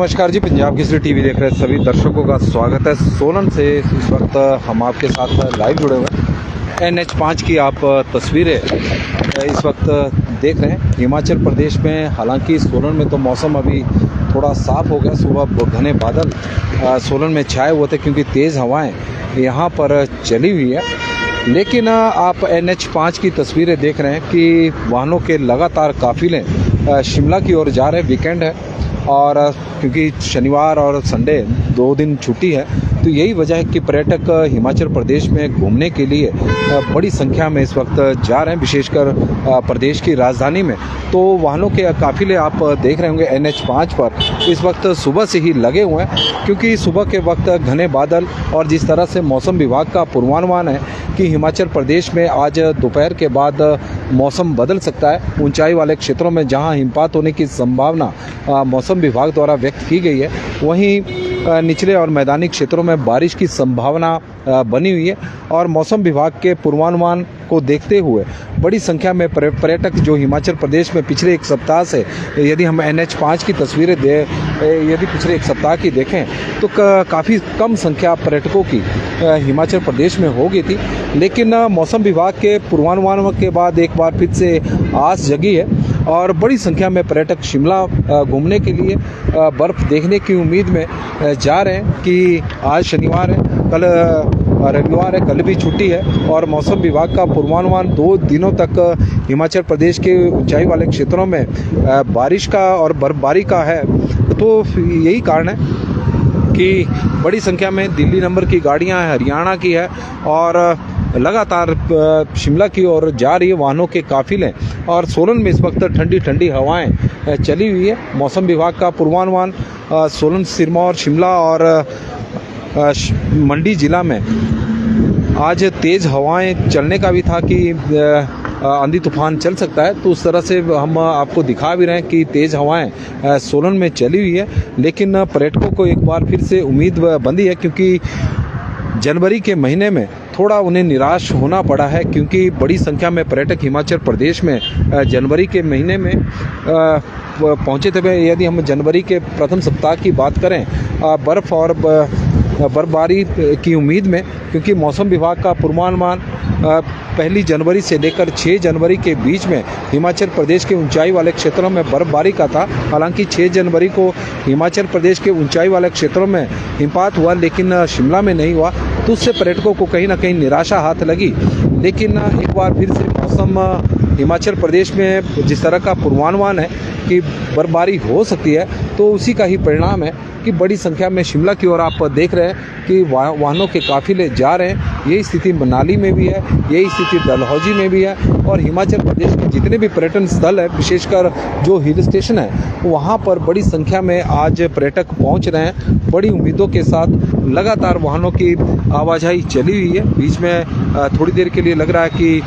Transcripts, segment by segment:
नमस्कार जी, पंजाब केसरी टीवी देख रहे सभी दर्शकों का स्वागत है। सोलन से इस वक्त हम आपके साथ लाइव जुड़े हुए हैं। NH5 की आप तस्वीरें इस वक्त देख रहे हैं। हिमाचल प्रदेश में हालांकि सोलन में तो मौसम अभी थोड़ा साफ़ हो गया। सुबह घने बादल सोलन में छाए हुए थे क्योंकि तेज़ हवाएं यहाँ पर चली हुई है। लेकिन आप NH5 की तस्वीरें देख रहे हैं कि वाहनों के लगातार काफिले शिमला की ओर जा रहे हैं। वीकेंड है और क्योंकि शनिवार और संडे 2 दिन छुट्टी है, तो यही वजह है कि पर्यटक हिमाचल प्रदेश में घूमने के लिए बड़ी संख्या में इस वक्त जा रहे हैं, विशेषकर प्रदेश की राजधानी में। तो वाहनों के काफिले आप देख रहे होंगे NH5 पर इस वक्त सुबह से ही लगे हुए हैं, क्योंकि सुबह के वक्त घने बादल और जिस तरह से मौसम विभाग का पूर्वानुमान है कि हिमाचल प्रदेश में आज दोपहर के बाद मौसम बदल सकता है। ऊंचाई वाले क्षेत्रों में जहां हिमपात होने की संभावना मौसम विभाग द्वारा व्यक्त की गई है, वहीं निचले और मैदानी क्षेत्रों में बारिश की संभावना बनी हुई है। और मौसम विभाग के पूर्वानुमान को देखते हुए बड़ी संख्या में पर्यटक जो हिमाचल प्रदेश में पिछले एक सप्ताह से, यदि हम NH5 की तस्वीरें यदि पिछले एक सप्ताह की देखें तो काफ़ी कम संख्या पर्यटकों की हिमाचल प्रदेश में हो गई थी। लेकिन मौसम विभाग के पूर्वानुमान के बाद एक बार फिर से आस जगी है और बड़ी संख्या में पर्यटक शिमला घूमने के लिए बर्फ़ देखने की उम्मीद में जा रहे हैं कि आज शनिवार है, कल रविवार है, कल भी छुट्टी है। और मौसम विभाग का पूर्वानुमान 2 दिनों तक हिमाचल प्रदेश के ऊंचाई वाले क्षेत्रों में बारिश का और बर्फबारी का है। तो यही कारण है कि बड़ी संख्या में दिल्ली नंबर की गाड़ियां हैं, हरियाणा की है और लगातार शिमला की ओर जा रही है वाहनों के काफिले। और सोलन में इस वक्त ठंडी ठंडी हवाएं चली हुई है। मौसम विभाग का पूर्वानुमान सोलन, सिरमौर, शिमला और मंडी जिला में आज तेज़ हवाएं चलने का भी था कि आंधी तूफान चल सकता है। तो उस तरह से हम आपको दिखा भी रहे हैं कि तेज़ हवाएं सोलन में चली हुई है। लेकिन पर्यटकों को एक बार फिर से उम्मीद बंधी है, क्योंकि जनवरी के महीने में थोड़ा उन्हें निराश होना पड़ा है, क्योंकि बड़ी संख्या में पर्यटक हिमाचल प्रदेश में जनवरी के महीने में पहुंचे थे। यदि हम जनवरी के प्रथम सप्ताह की बात करें, बर्फ़ और बर्फबारी की उम्मीद में, क्योंकि मौसम विभाग का पूर्वानुमान 1 जनवरी से लेकर 6 जनवरी के बीच में हिमाचल प्रदेश के ऊंचाई वाले क्षेत्रों में बर्फबारी का था। हालांकि 6 जनवरी को हिमाचल प्रदेश के ऊंचाई वाले क्षेत्रों में हिमपात हुआ, लेकिन शिमला में नहीं हुआ। तो उससे पर्यटकों को कहीं ना कहीं निराशा हाथ लगी। लेकिन एक बार फिर से मौसम हिमाचल प्रदेश में जिस तरह का पूर्वानुमान है कि बर्फबारी हो सकती है, तो उसी का ही परिणाम है कि बड़ी संख्या में शिमला की ओर आप देख रहे हैं कि वाहनों के काफिले जा रहे हैं। यही स्थिति मनाली में भी है, यही स्थिति डलहौजी में भी है। और हिमाचल प्रदेश के जितने भी पर्यटन स्थल है, विशेषकर जो हिल स्टेशन है, वहाँ पर बड़ी संख्या में आज पर्यटक पहुँच रहे हैं। बड़ी उम्मीदों के साथ लगातार वाहनों की आवाजाही चली हुई है। बीच में थोड़ी देर के लिए लग रहा है कि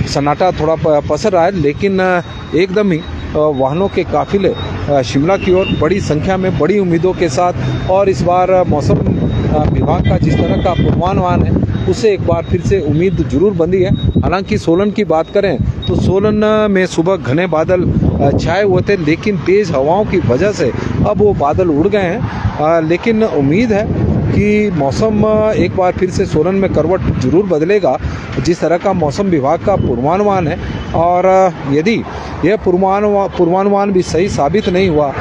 सन्नाटा थोड़ा पसर रहा है, लेकिन एकदम ही वाहनों के काफिले शिमला की ओर बड़ी संख्या में, बड़ी उम्मीदों के साथ। और इस बार मौसम विभाग का जिस तरह का पूर्वानुमान है, उससे एक बार फिर से उम्मीद जरूर बंधी है। हालांकि सोलन की बात करें तो सोलन में सुबह घने बादल छाए हुए थे, लेकिन तेज़ हवाओं की वजह से अब वो बादल उड़ गए हैं। लेकिन उम्मीद है कि मौसम एक बार फिर से सोलन में करवट जरूर बदलेगा, जिस तरह का मौसम विभाग का पूर्वानुमान है। और यदि यह पूर्वानुमान भी सही साबित नहीं हुआ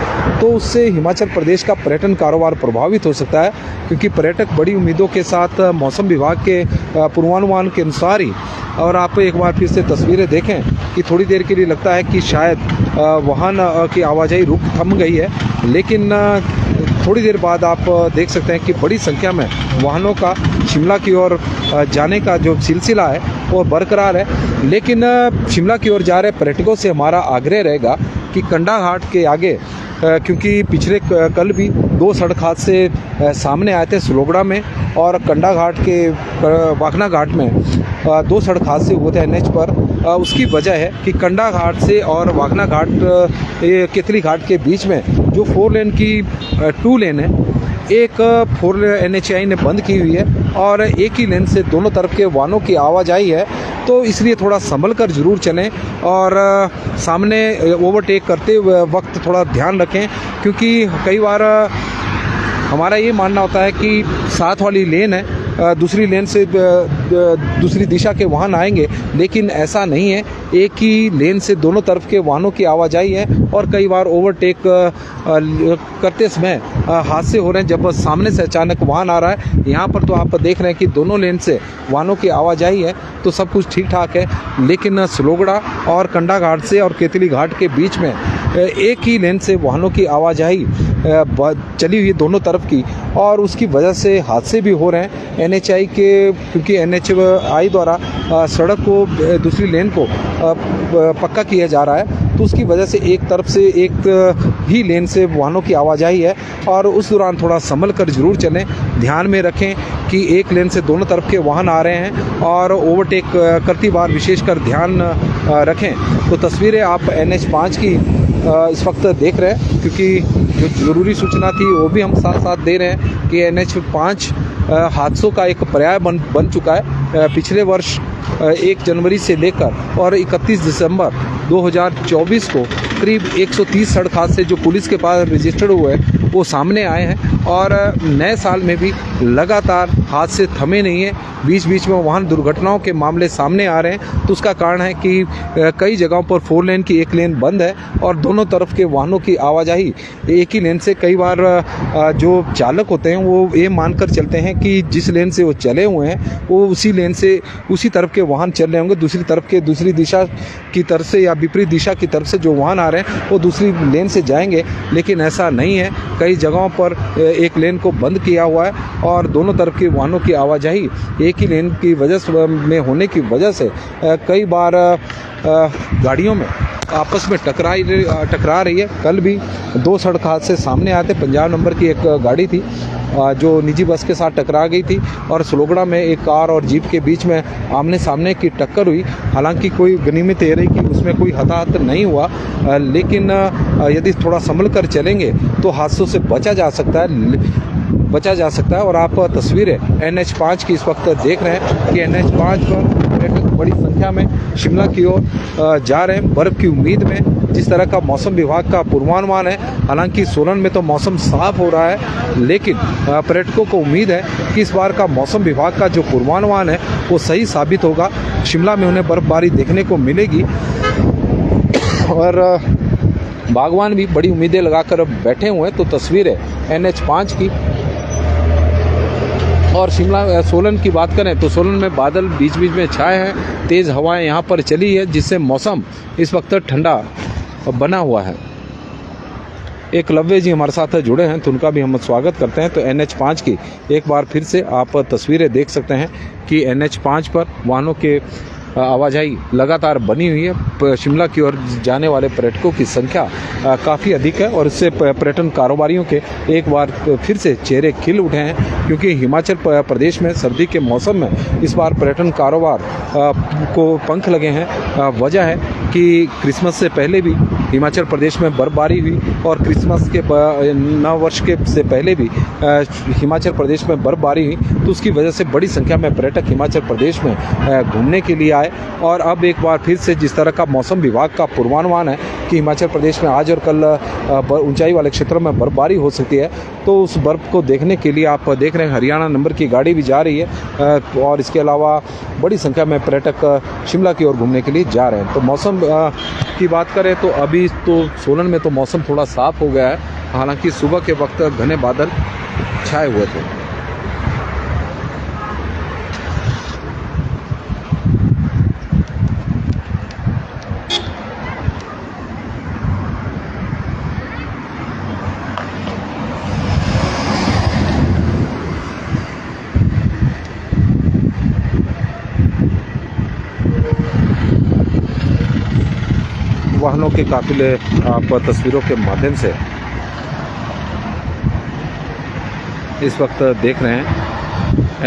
तो उससे हिमाचल प्रदेश का पर्यटन कारोबार प्रभावित हो सकता है, क्योंकि पर्यटक बड़ी उम्मीदों के साथ मौसम विभाग के पूर्वानुमान के अनुसार ही। और आप एक बार फिर से तस्वीरें देखें कि थोड़ी देर के लिए लगता है कि शायद वाहन की आवाजाही रुक थम गई है, लेकिन थोड़ी देर बाद आप देख सकते हैं कि बड़ी संख्या में वाहनों का शिमला की ओर जाने का जो सिलसिला है वो बरकरार है। लेकिन शिमला की ओर जा रहे पर्यटकों से हमारा आग्रह रहेगा कि कंडा घाट के आगे, क्योंकि पिछले कल भी 2 सड़क हादसे सामने आए थे सलोगड़ा में और कंडा घाट के वाखना घाट में 2 सड़क हादसे हुए थे NH पर। उसकी वजह है कि कंडा घाट से और वाखना घाट, केतली घाट के बीच में जो 4 लेन की 2 लेन है, एक 4 NHAI ने बंद की हुई है और एक ही लेन से दोनों तरफ के वाहनों की आवाजाही है। तो इसलिए थोड़ा संभल कर ज़रूर चलें और सामने ओवरटेक करते हुए वक्त थोड़ा ध्यान रखें, क्योंकि कई बार हमारा ये मानना होता है कि साथ वाली लेन है, दूसरी लेन से दूसरी दिशा के वाहन आएंगे, लेकिन ऐसा नहीं है। एक ही लेन से दोनों तरफ के वाहनों की आवाजाही है और कई बार ओवरटेक करते समय हादसे हो रहे हैं जब सामने से अचानक वाहन आ रहा है। यहाँ पर तो आप देख रहे हैं कि दोनों लेन से वाहनों की आवाजाही है, तो सब कुछ ठीक ठाक है, लेकिन सलोगड़ा और कंडा घाट से और केतली घाट के बीच में एक ही लेन से वाहनों की आवाजाही चली हुई दोनों तरफ की, और उसकी वजह से हादसे भी हो रहे हैं एनएचआई के, क्योंकि एनएचआई द्वारा सड़क को दूसरी लेन को पक्का किया जा रहा है, तो उसकी वजह से एक तरफ से एक ही लेन से वाहनों की आवाजाही है। और उस दौरान थोड़ा संभल कर ज़रूर चलें, ध्यान में रखें कि एक लेन से दोनों तरफ के वाहन आ रहे हैं और ओवरटेक करती बार विशेषकर ध्यान रखें। तो तस्वीरें आप NH5 की इस वक्त देख रहे हैं, क्योंकि जो ज़रूरी सूचना थी वो भी हम साथ साथ दे रहे हैं कि NH5 हादसों का एक पर्याय बन चुका है। पिछले वर्ष 1 जनवरी से लेकर और 31 दिसंबर 2024 को करीब 130 सड़क हादसे जो पुलिस के पास रजिस्टर्ड हुए हैं वो सामने आए हैं, और नए साल में भी लगातार हादसे थमे नहीं हैं। बीच बीच में वाहन दुर्घटनाओं के मामले सामने आ रहे हैं, तो उसका कारण है कि कई जगहों पर 4 लेन की एक लेन बंद है और दोनों तरफ के वाहनों की आवाजाही एक ही लेन से। कई बार जो चालक होते हैं वो ये मानकर चलते हैं कि जिस लेन से वो चले हुए हैं वो उसी लेन से उसी तरफ के वाहन चल रहे होंगे, दूसरी तरफ के दूसरी दिशा की तरफ से या विपरीत दिशा की तरफ से जो वाहन आ रहे हैं वो दूसरी लेन से जाएंगे, लेकिन ऐसा नहीं है। कई जगहों पर एक लेन को बंद किया हुआ है और दोनों तरफ के वाहनों की आवाजाही एक ही लेन की वजह में होने की वजह से कई बार गाड़ियों में आपस में टकरा रही है। कल भी 2 सड़क हादसे सामने आए थे। 50 नंबर की एक गाड़ी थी जो निजी बस के साथ टकरा गई थी, और सलोगड़ा में एक कार और जीप के बीच में आमने सामने की टक्कर हुई। हालांकि कोई गनीमत ये रही कि उसमें कोई हताहत नहीं हुआ, लेकिन यदि थोड़ा संभल कर चलेंगे तो हादसों से बचा जा सकता है। और आप तस्वीरें NH5 की इस वक्त देख रहे हैं कि NH5 पर पर्यटक बड़ी संख्या में शिमला की ओर जा रहे हैं बर्फ़ की उम्मीद में। जिस तरह का मौसम विभाग का पूर्वानुमान है, हालांकि सोलन में तो मौसम साफ हो रहा है, लेकिन पर्यटकों को उम्मीद है कि इस बार का मौसम विभाग का जो पूर्वानुमान है वो सही साबित होगा। शिमला में उन्हें बर्फबारी देखने को मिलेगी और बागवान भी बड़ी उम्मीदें लगाकर बैठे हुए हैं। तो तस्वीरें NH5 की। और शिमला सोलन की बात करें तो सोलन में बादल बीच बीच में छाए हैं, तेज़ हवाएं यहाँ पर चली है, जिससे मौसम इस वक्त ठंडा बना हुआ है। एकलव्य जी हमारे साथ जुड़े हैं, तो उनका भी हम स्वागत करते हैं। तो NH5 की एक बार फिर से आप तस्वीरें देख सकते हैं कि NH5 पर वाहनों के आवाजाही लगातार बनी हुई है। शिमला की ओर जाने वाले पर्यटकों की संख्या काफ़ी अधिक है, और इससे पर्यटन कारोबारियों के एक बार फिर से चेहरे खिल उठे हैं, क्योंकि हिमाचल प्रदेश में सर्दी के मौसम में इस बार पर्यटन कारोबार को पंख लगे हैं। वजह है कि क्रिसमस से पहले भी हिमाचल प्रदेश में बर्फबारी हुई, और क्रिसमस के नव वर्ष के से पहले भी हिमाचल प्रदेश में बर्फबारी हुई, तो उसकी वजह से बड़ी संख्या में पर्यटक हिमाचल प्रदेश में घूमने के लिए आए। और अब एक बार फिर से जिस तरह का मौसम विभाग का पूर्वानुमान है कि हिमाचल प्रदेश में आज और कल ऊंचाई वाले क्षेत्रों में बर्फबारी हो सकती है, तो उस बर्फ़ को देखने के लिए आप देख रहे हैं हरियाणा नंबर की गाड़ी भी जा रही है, और इसके अलावा बड़ी संख्या में पर्यटक शिमला की ओर घूमने के लिए जा रहे हैं। तो मौसम की बात करें तो अभी तो सोलन में तो मौसम थोड़ा साफ़ हो गया है, हालांकि सुबह के वक्त घने बादल छाए हुए थे। वाहनों के काफिले आप तस्वीरों के माध्यम से इस वक्त देख रहे हैं।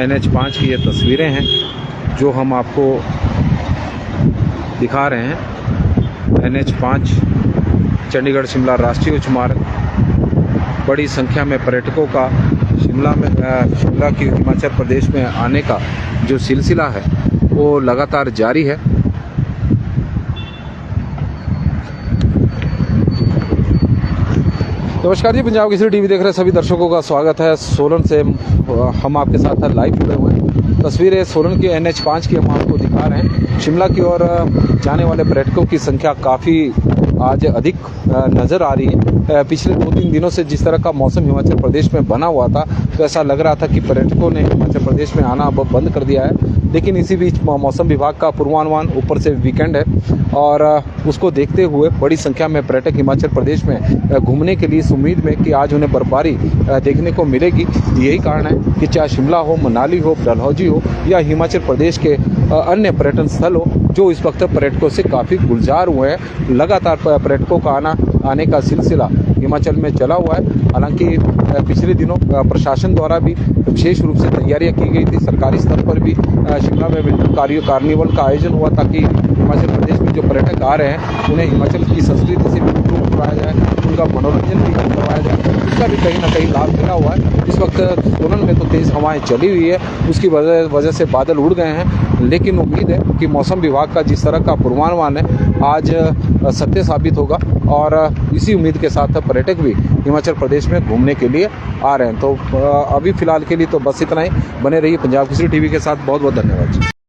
NH5 की ये तस्वीरें हैं जो हम आपको दिखा रहे हैं। NH5 चंडीगढ़ शिमला राष्ट्रीय उच्च मार्ग, बड़ी संख्या में पर्यटकों का शिमला की हिमाचल प्रदेश में आने का जो सिलसिला है वो लगातार जारी है। नमस्कार जी, पंजाब केसरी टीवी देख रहे सभी दर्शकों का स्वागत है। सोलन से हम आपके साथ लाइव जुड़े हुए हैं। तस्वीरें सोलन के NH5 की हम आपको दिखा रहे हैं। शिमला की ओर जाने वाले पर्यटकों की संख्या काफ़ी आज अधिक नज़र आ रही है। पिछले 2-3 दिनों से जिस तरह का मौसम हिमाचल प्रदेश में बना हुआ था, तो ऐसा लग रहा था कि पर्यटकों ने हिमाचल प्रदेश में आना अब बंद कर दिया है। लेकिन इसी बीच मौसम विभाग का पूर्वानुमान, ऊपर से वीकेंड है और उसको देखते हुए बड़ी संख्या में पर्यटक हिमाचल प्रदेश में घूमने के लिए इस उम्मीद में कि आज उन्हें बर्फबारी देखने को मिलेगी। यही कारण है कि चाहे शिमला हो, मनाली हो, डलहौजी हो या हिमाचल प्रदेश के अन्य पर्यटन स्थल हो, जो इस वक्त पर्यटकों से काफ़ी गुलजार हुए हैं। लगातार पर्यटकों का आने का सिलसिला हिमाचल में चला हुआ है। हालांकि पिछले दिनों प्रशासन द्वारा भी विशेष रूप से तैयारियां की गई थी। सरकारी स्तर पर भी शिमला में विंटर कार्निवल का आयोजन हुआ ताकि हिमाचल प्रदेश में जो पर्यटक आ रहे हैं उन्हें हिमाचल की संस्कृति से भी रूबरू करवाया जाए, उनका मनोरंजन भी करवाया जाए। उसका भी कहीं ना कहीं लाभ मिला हुआ है। इस वक्त सोलन में तो तेज़ हवाएं चली हुई है, उसकी वजह से बादल उड़ गए हैं। लेकिन उम्मीद है कि मौसम विभाग का जिस तरह का पूर्वानुमान है आज सत्य साबित होगा और इसी उम्मीद के साथ पर्यटक भी हिमाचल प्रदेश में घूमने के लिए आ रहे हैं। तो अभी फ़िलहाल के लिए तो बस इतना ही। बने रहिए पंजाब केसरी टीवी के साथ। बहुत बहुत धन्यवाद।